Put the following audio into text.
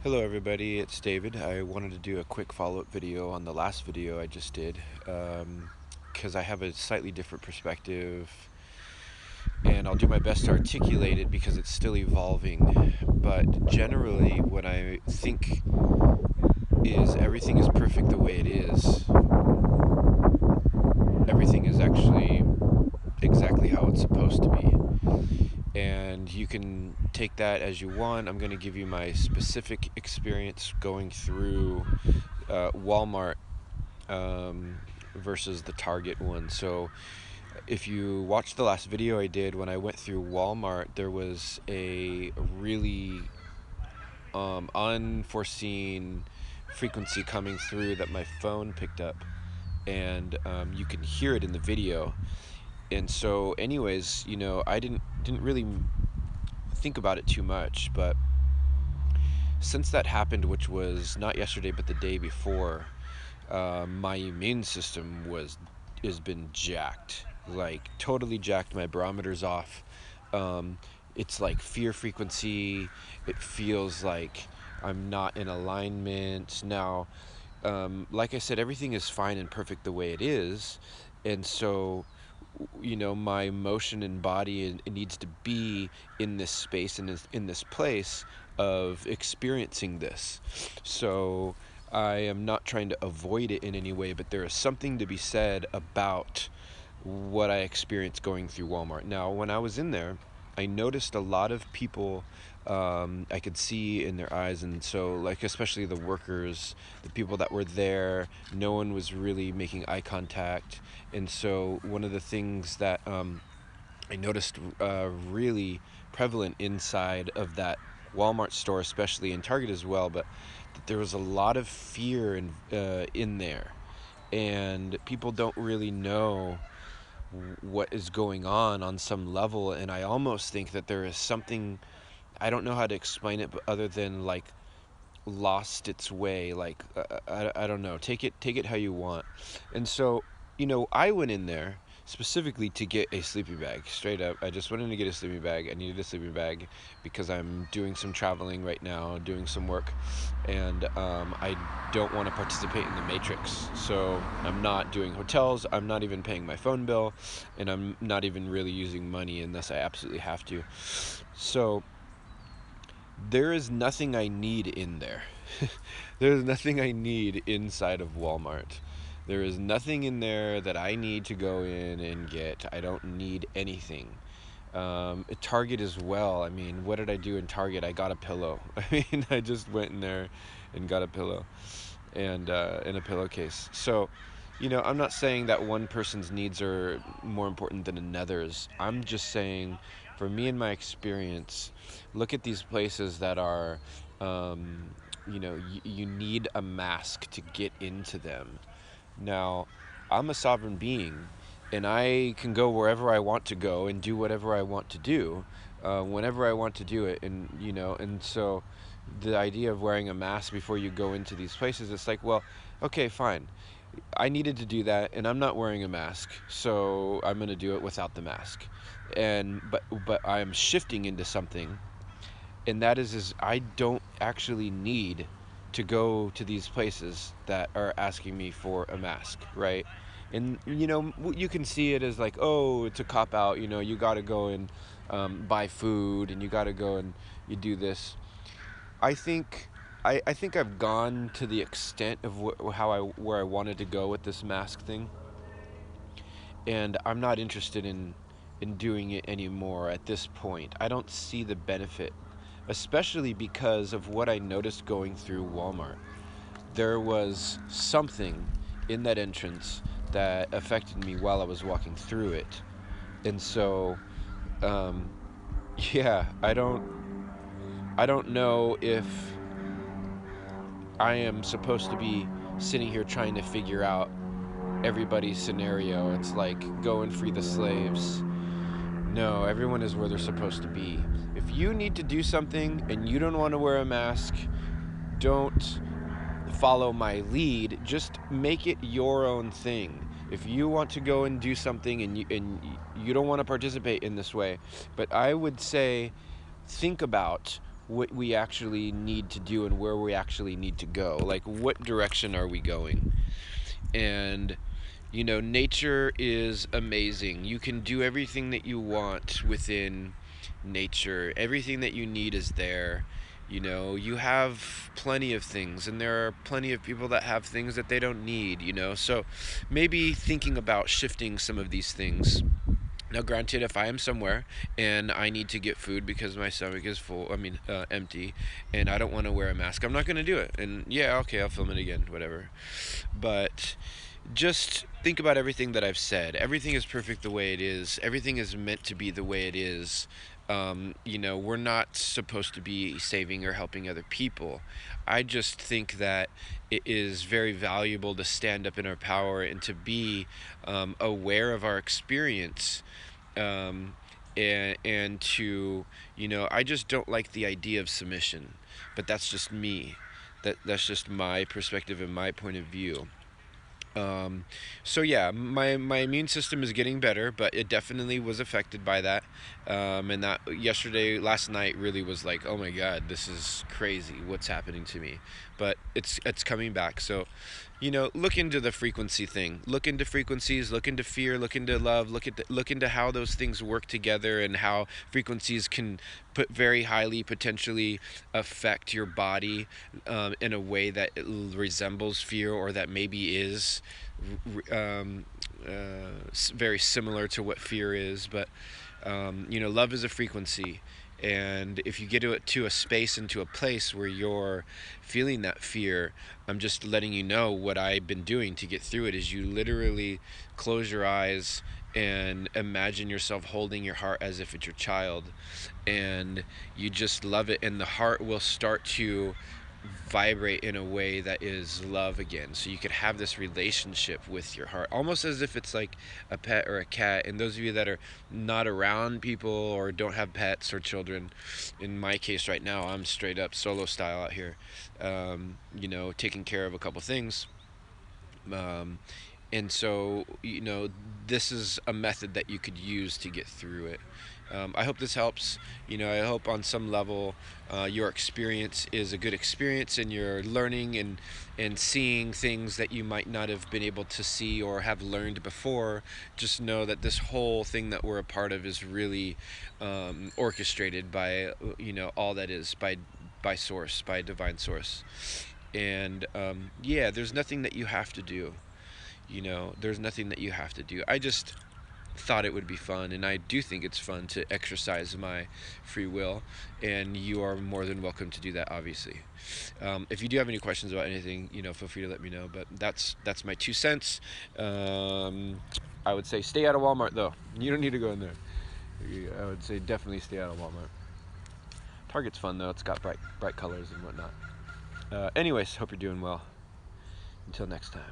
Hello everybody, it's David. I wanted to do a quick follow-up video on the last video I just did because I have a slightly different perspective and I'll do my best to articulate it because it's still evolving. But generally what I think is everything is perfect the way it is. Everything is actually exactly how it's supposed to be. And you can take that as you want. I'm going to give you my specific experience going through Walmart versus the Target one. So if you watched the last video I did when I went through Walmart, there was a really unforeseen frequency coming through that my phone picked up, and you can hear it in the video. And so anyways, I didn't really think about it too much, but since that happened, which was not yesterday but the day before, my immune system has been jacked, like totally jacked. My barometer's off. It's like fear frequency. It feels like I'm not in alignment now. Like I said, everything is fine and perfect the way it is, and so my emotion and body, it needs to be in this space and in this place of experiencing this. So I am not trying to avoid it in any way, but there is something to be said about what I experienced going through Walmart. Now, when I was in there, I noticed a lot of people, I could see in their eyes, and so, like, especially the workers, the people that were there, no one was really making eye contact. And so one of the things that I noticed really prevalent inside of that Walmart store, especially in Target as well, but that there was a lot of fear in there, and people don't really know what is going on some level. And I almost think that there is something, I don't know how to explain it, but other than like lost its way, like I don't know, take it how you want. And so I went in there specifically to get a sleeping bag. Straight up, I just went in to get a sleeping bag. I needed a sleeping bag because I'm doing some traveling right now, doing some work, and I don't want to participate in the matrix. So I'm not doing hotels, I'm not even paying my phone bill, and I'm not even really using money unless I absolutely have to. So there is nothing I need in there. There's nothing I need inside of Walmart. There is nothing in there that I need to go in and get. I don't need anything. At Target as well. I mean, what did I do in Target? I got a pillow. I just went in there and got a pillow and in a pillowcase. So, I'm not saying that one person's needs are more important than another's. I'm just saying, for me and my experience, look at these places that are, you need a mask to get into them. Now, I'm a sovereign being, and I can go wherever I want to go and do whatever I want to do, whenever I want to do it. And so the idea of wearing a mask before you go into these places, it's like, well, okay, fine. I needed to do that, and I'm not wearing a mask, so I'm going to do it without the mask. But I am shifting into something, and that is I don't actually need to go to these places that are asking me for a mask, right? And you can see it as like, oh, it's a cop out. You got to go and buy food, and you got to go and you do this. I think I think I've gone to the extent of where I wanted to go with this mask thing, and I'm not interested in doing it anymore at this point. I don't see the benefit, especially because of what I noticed going through Walmart. There was something in that entrance that affected me while I was walking through it. And so um, yeah, I don't know if I am supposed to be sitting here trying to figure out everybody's scenario. It's like go and free the slaves. No, everyone is where they're supposed to be. If you need to do something and you don't want to wear a mask, don't follow my lead. Just make it your own thing. If you want to go and do something and you don't want to participate in this way, but I would say think about what we actually need to do and where we actually need to go. Like, what direction are we going? And nature is amazing. You can do everything that you want within nature. Everything that you need is there. You have plenty of things, and there are plenty of people that have things that they don't need. So maybe thinking about shifting some of these things. Now, granted, if I am somewhere and I need to get food because my stomach is full, empty, and I don't want to wear a mask, I'm not going to do it. And yeah, okay, I'll film it again, whatever. But just think about everything that I've said. Everything is perfect the way it is. Everything is meant to be the way it is. We're not supposed to be saving or helping other people. I just think that it is very valuable to stand up in our power and to be aware of our experience. Um, and to, I just don't like the idea of submission, but that's just me. That's just my perspective and my point of view. Um, so yeah, my immune system is getting better, but it definitely was affected by that. And that last night really was like, oh my God, this is crazy. What's happening to me? But it's coming back. So, look into the frequency thing. Look into frequencies. Look into fear. Look into love. Look into how those things work together and how frequencies can put very highly potentially affect your body in a way that it resembles fear, or that maybe is very similar to what fear is. But love is a frequency, and if you get to a space and to a place where you're feeling that fear, I'm just letting you know what I've been doing to get through it is you literally close your eyes and imagine yourself holding your heart as if it's your child, and you just love it, and the heart will start to vibrate in a way that is love again. So you could have this relationship with your heart, almost as if it's like a pet or a cat. And those of you that are not around people or don't have pets or children, in my case right now, I'm straight up solo style out here, taking care of a couple things. Um, and so, this is a method that you could use to get through it. I hope this helps. I hope on some level your experience is a good experience, and you're learning and seeing things that you might not have been able to see or have learned before. Just know that this whole thing that we're a part of is really orchestrated by all that is by source, by divine source. And yeah, there's nothing that you have to do. There's nothing that you have to do. I just thought it would be fun, and I do think it's fun to exercise my free will, and you are more than welcome to do that, obviously. If you do have any questions about anything, feel free to let me know. But that's my 2 cents. I would say stay out of Walmart, though. You don't need to go in there. I would say definitely stay out of Walmart. Target's fun, though. It's got bright colors and whatnot. Anyways, hope you're doing well. Until next time.